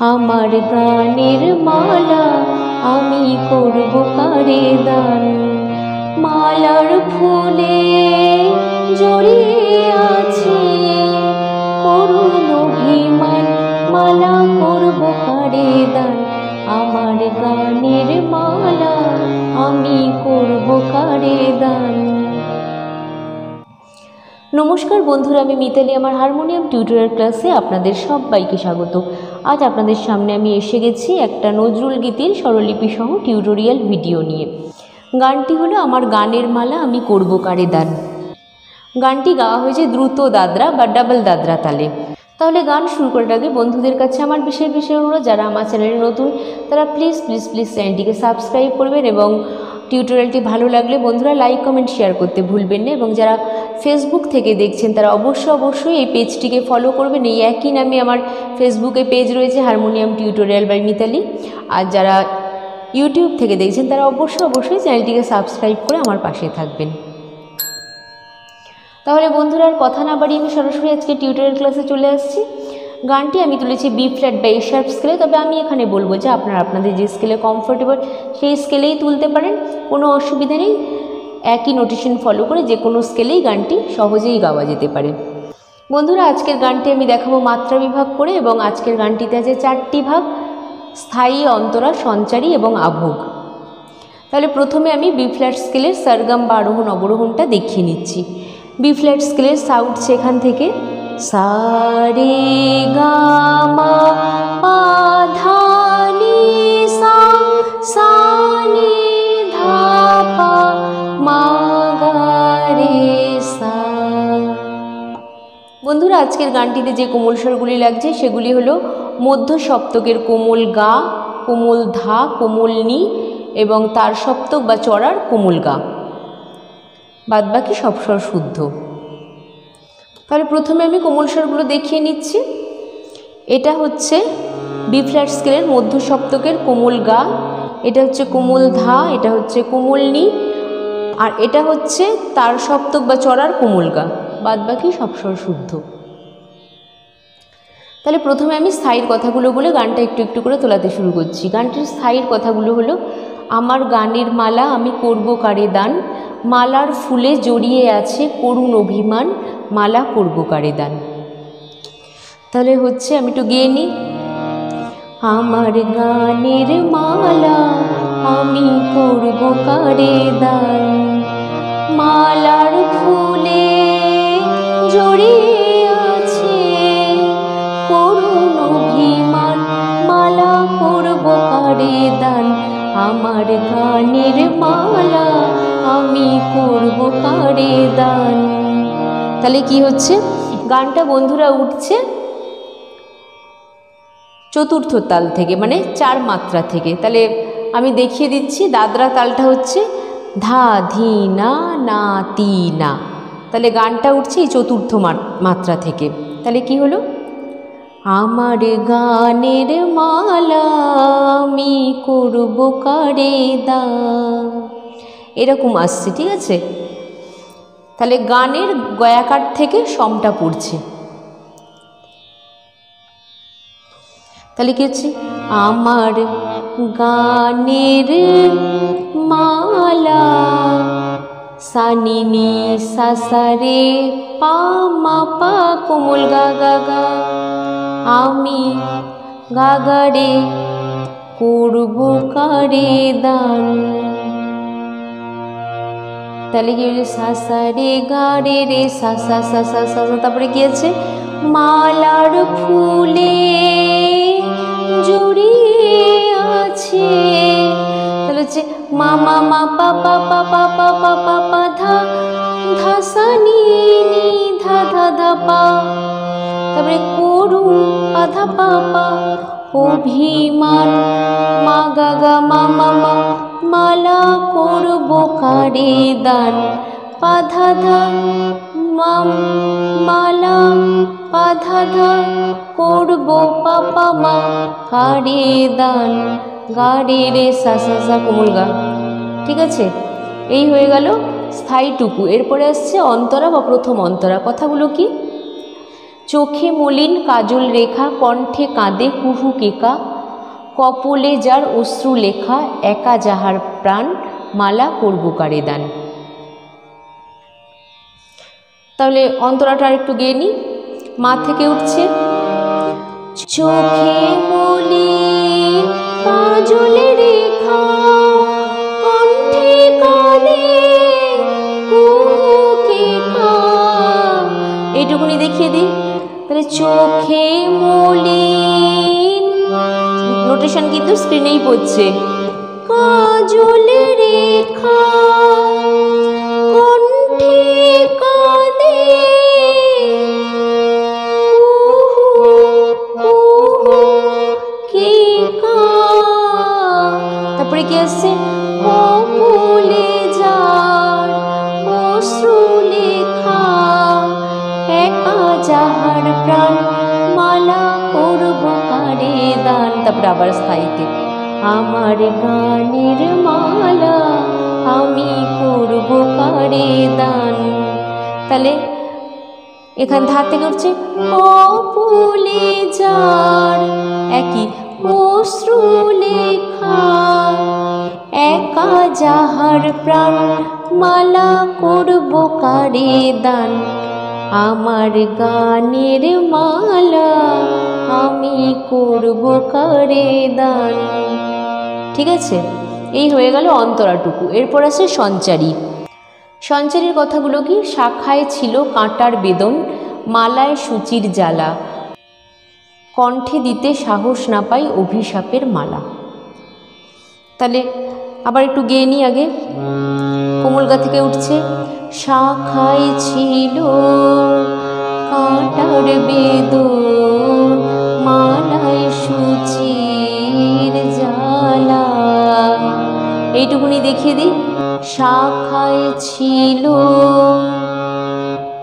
আমার গানের মালা আমি করব কারে দান। মালার ফুলে জড়িয়ে আছে করুণ অভিমান, মালা করব কারে দান। আমার গানের মালা আমি করব কারে দান। নমস্কার বন্ধুরা, আমি মিতালি। আমার হারমোনিয়াম টিউটোরিয়াল ক্লাসে আপনাদের সবাইকে স্বাগত। আজ আপনাদের সামনে আমি এসে গেছি একটা নজরুল গীতির স্বরলিপি সহ টিউটোরিয়াল ভিডিও নিয়ে। গানটি হলো আমার গানের মালা আমি করব কারে দান। গানটি গাওয়া হয়েছে দ্রুত দাদরা বা ডাবল দাদরা তালে। তাহলে গান শুরু করার আগে বন্ধুদের কাছে আমার বিশেষ হলো, যারা আমার চ্যানেলে নতুন তারা প্লিজ চ্যানেলটিকে সাবস্ক্রাইব করবেন এবং টিউটোরিয়ালটি ভালো লাগলে বন্ধুরা লাইক কমেন্ট শেয়ার করতে ভুলবেন না। এবং যারা ফেসবুক থেকে দেখছেন তারা অবশ্যই এই পেজটিকে ফলো করবেন। এই একই নামে আমার ফেসবুকে পেজ রয়েছে, হারমোনিয়াম টিউটোরিয়াল বাই মিতালি। আর যারা ইউটিউব থেকে দেখছেন তারা অবশ্যই চ্যানেলটিকে সাবস্ক্রাইব করে আমার পাশে থাকবেন। তাহলে বন্ধুরা আর কথা না বাড়িয়ে আমি সরাসরি আজকে টিউটোরিয়াল ক্লাসে চলে আসছি। গানটি আমি তুলেছি বি ফ্ল্যাট বা এ শার্প স্কেলে, তবে আমি এখানে বলবো যে আপনারা আপনাদের যে স্কেলে কমফোর্টেবল সেই স্কেলেই তুলতে পারেন, কোনো অসুবিধা নেই। একই নোটেশন ফলো করে যে কোনো স্কেলেই গানটি সহজেই গাওয়া যেতে পারে। বন্ধুরা আজকের গানটি আমি দেখাবো মাত্রা বিভাগ করে, এবং আজকের গানটিতে আছে 4টি ভাগ: স্থায়ী, অন্তরা, সঞ্চারী এবং আভোগ। তাহলে প্রথমে আমি বি ফ্ল্যাট স্কেলের সরগম বা আরোহণ অবরোহণটা দেখিয়ে নিচ্ছি। বি ফ্ল্যাট স্কেলের সাউন্ড সেখান থেকে সা রে গা মা পা ধা নি সা, সা নি ধা পা মা গা রে সা। বন্ধুরা আজকের গানটিতে যে কোমল স্বরগুলি লাগছে সেগুলি হলো মধ্য সপ্তকের কোমল গা, কোমল ধা, কোমল নি এবং তার সপ্তক বা চড়ার কোমল গা। বাদবাকি সব স্বর শুদ্ধ। তাহলে প্রথমে আমি কোমল স্বরগুলো দেখিয়ে নিচ্ছি। এটা হচ্ছে বি ফ্ল্যাট স্কেলের মধ্য সপ্তকের কোমল গা, এটা হচ্ছে কোমল ধা, এটা হচ্ছে কোমল নি, আর এটা হচ্ছে তার সপ্তক বা চড়ার কোমল গা। বাদবাকি সব স্বর শুদ্ধ। তাহলে প্রথমে আমি স্থায়ীর কথাগুলো বলে গানটা একটু করে তোলাতে শুরু করছি। গানটির স্থায়ীর কথাগুলো হলো: আমার গানের মালা আমি করব কারে দান, মালার ফুলে জড়িয়ে আছে করুণ অভিমান, মালা করব কারে দান। তাহলে হচ্ছে আমি একটু গেয়ে নিই। আমার গানের মালা আমি করব কারে দান, মালার ফুলে জড়িয়ে আছে করুণ অভিমান, মালা করব কারে দান। আমার গানের মালা আমি করব কারে দান। তাহলে কি হচ্ছে, গানটা বন্ধুরা উঠছে চতুর্থ তাল থেকে, মানে 4 মাত্রা থেকে। তাহলে আমি দেখিয়ে দিচ্ছি। দাদরা তালটা হচ্ছে ধা ধি না না তি না। তাহলে গানটা উঠছে এই চতুর্থ মাত্রা থেকে। তাহলে কি হলো, আমার গানের মালা আমি করব কারে দান, এরকম আসছে। ঠিক আছে, তাহলে গানের গয়াকার থেকে সমটা পড়ছে। তাহলে কি হচ্ছে, আমার গানের মালা সানি নি সা সা রে পা মা পা কোমল গা গা গা, আমি গা গা রে করব কারে দান। তাহলে কি হচ্ছে, সা সা রে গা রে রে সা সা সা সা সা। তারপরে কি আছে, মালার ফুলে জড়িয়ে আছে। তাহলে হচ্ছে মা মা মা পা পা পা পা পা পা পা পা ধা, ধা সা নি নি ধা ধা ধা পা। তারপরে করুণ পা ধা পা পা, অভিমান মা গা গা মা মা মা, মালা করব কারে দান। পা ধা ধা মাম মালা পা ধা ধা করব পা পা মা কারে দান, গা রে রে সা সা সা কোমল গা। ঠিক আছে, এই হয়ে গেল স্থায়ীটুকু। এরপরে আসছে অন্তরা বা প্রথম অন্তরা। কথাগুলো কি, চোখে মলিন কাজল রেখা, কণ্ঠে কাঁদে কুহু কেকা, কপলে যার অশ্রু লেখা, একা যাহার প্রাণ মালা করব কারে দান। তাহলে অন্তরাটা আর একটু গেয়ে নিই। মা থেকে উঠছে, চোখে মলিন কাজল রেখা, কণ্ঠে কাঁদে কুহু কেকা। এইটুকুনি দেখিয়ে দিই। তাহলে চোখে মলিন, নোটেশন কিন্তু স্ক্রিনেই পড়ছে, কাজল রেখা, কণ্ঠে কাঁদে কেকা। তারপরে কি আসছে, কপলে যার অশ্রু লেখা, একা যাহার প্রাণ মালা করব কারে দান। তারপরে আবার স্থায়ীতে, আমার গানের মালা আমি করব কারে দান। তাহলে এখান ধার থেকে উঠছে, কপলে যার একই অশ্রু লেখা, একা যাহার প্রাণ মালা করব কারে দান। আমার গানের মালা আমি করব কারে দান। ঠিক আছে, এই হয়ে গেল অন্তরাটুকু। এরপর আছে সঞ্চারী। সঞ্চারীর কথাগুলো কি, শাখায় ছিল কাঁটার বেদন, মালায় সূচির জ্বালা, কণ্ঠে দিতে সাহস না পাই অভিশাপের মালা। তাহলে আবার একটু গেয়ে নিই আগে। কোমলগা থেকে উঠছে, শাখায় ছিল কাঁটার বেদন, মালায় সূচির জ্বালা। এইটুকুনি দেখিয়ে দিই। শাখায় ছিল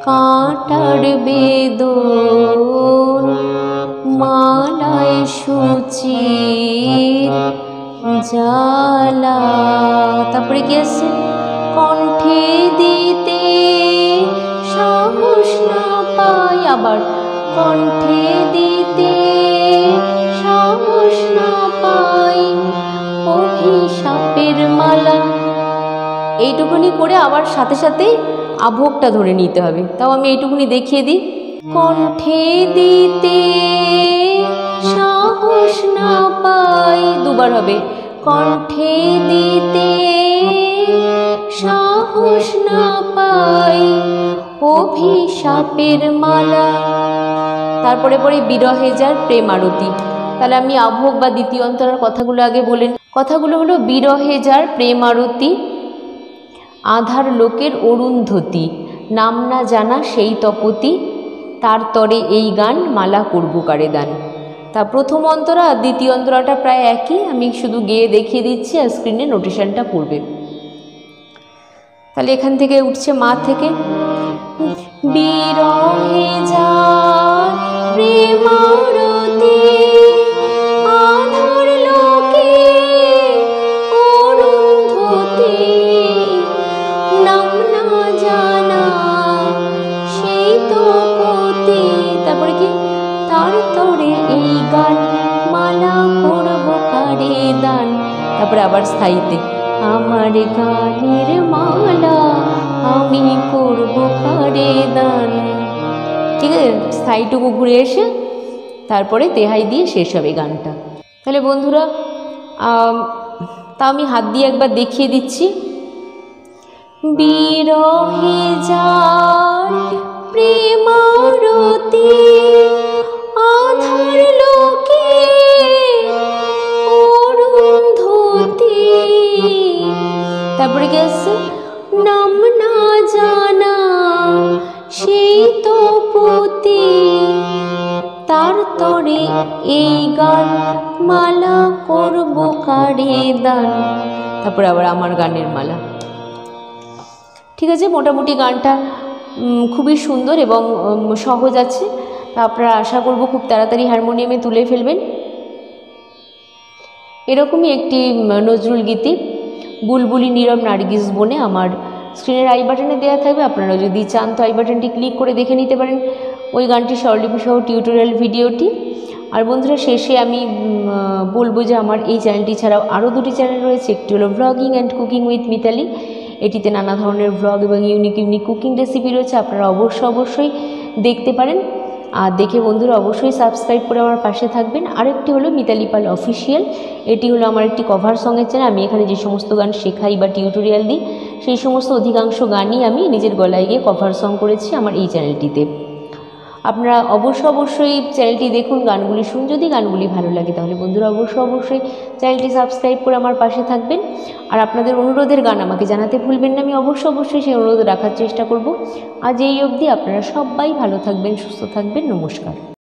কাঁটার বেদন, মালায় সূচির জ্বালা। তারপরে কি আছে, কণ্ঠে দিতে সাহস না পাই, আবার কণ্ঠে দিতে সাহস না পাই অভিশাপের মালা। এইটুকুনি করে আবার সাথে সাথে আভোগটা ধরে নিতে হবে। তাও আমি এইটুকুনি দেখিয়ে দিই। কণ্ঠে দিতে সাহস না পাই, দুবার হবে, কণ্ঠে দিতে সাহস না পাই অভিশাপের মালা। তারপরে পরে বিরহে যার প্রেম আরতি। তাহলে আমি আভোগ বা দ্বিতীয় অন্তরার কথাগুলো আগে বলেন। কথাগুলো হলো, বিরহে যার প্রেম আরতি, আধার লোকের অরুন্ধতী, নাম না জানা সেই তপতি, তার তরে এই গান মালা করব কারে দান। তা প্রথম অন্তরা আর দ্বিতীয় অন্তরাটা প্রায় একই, আমি শুধু গেয়ে দেখিয়ে দিচ্ছি আর স্ক্রিনে নোটেশনটা পড়বে। তাহলে এখান থেকে উঠছে মা থেকে, বিরহে যার প্রেম আরতি, আধার লোকে অরুন্ধতী, নাম না জানা সেই তপতি। তারপরে কি, তার তরে এই গান মালা করব কারে দান। তারপরে আবার স্থায়ীতে, আমার গানের মালা আমি করব কারে দান। ঠিক আছে, স্থায়ীটুকু ঘুরে এসে তারপরে তেহাই দিয়ে শেষ হবে গানটা। তাহলে বন্ধুরা, তা আমি হাত দিয়ে একবার দেখিয়ে দিচ্ছি। বিরহে যার প্রেম আরতি, আধার লোকে অরুন্ধতী। তারপরে কি আছে, নাম না জানা সেই তপতি, তার তরে এই গান মালা করব কারে দান। তারপরে আবার আমার গানের মালা। ঠিক আছে, মোটামুটি গানটা খুবই সুন্দর এবং সহজ আছে। তা আপনারা আশা করব খুব তাড়াতাড়ি হারমোনিয়ামে তুলে ফেলবেন। এরকমই একটি নজরুল গীতি বুলবুলি নীরব নার্গিস বনে আমার স্ক্রিনের আই বাটনে দেওয়া থাকবে। আপনারা যদি চান তো আই বাটনটি ক্লিক করে দেখে নিতে পারেন। ওই গানটির স্বরলিপি সহ টিউটোরিয়াল ভিডিওটি। আর বন্ধুরা শেষে আমি বলবো যে আমার এই চ্যানেলটি ছাড়াও আরও দুটি চ্যানেল রয়েছে। একটি হলো blogging and cooking with Mitali, এটিতে নানা ধরনের ব্লগ এবং ইউনিক কুকিং রেসিপি রয়েছে, আপনারা অবশ্যই দেখতে পারেন। আর দেখে বন্ধুরা অবশ্যই সাবস্ক্রাইব করে আমার পাশে থাকবেন। আরেকটি হলো মিতালি পাল অফিসিয়াল, এটি হলো আমার একটি কভার সঙের চ্যানেল। আমি এখানে যে সমস্ত গান শেখাই বা টিউটোরিয়াল দিই সেই সমস্ত অধিকাংশ গানই আমি নিজের গলায় গিয়ে কভার সং করেছি আমার এই চ্যানেলটিতে। আপনারা অবশ্যই চ্যানেলটি দেখুন, গানগুলি শুন। যদি গানগুলি ভালো লাগে তাহলে বন্ধুরা অবশ্যই চ্যানেলটি সাবস্ক্রাইব করে আমার পাশে থাকবেন। আর আপনাদের অনুরোধের গান আমাকে জানাতে ভুলবেন না, আমি অবশ্যই সেই অনুরোধ রাখার চেষ্টা করব। আজ এই অবধি, আপনারা সবাই ভালো থাকবেন, সুস্থ থাকবেন। নমস্কার।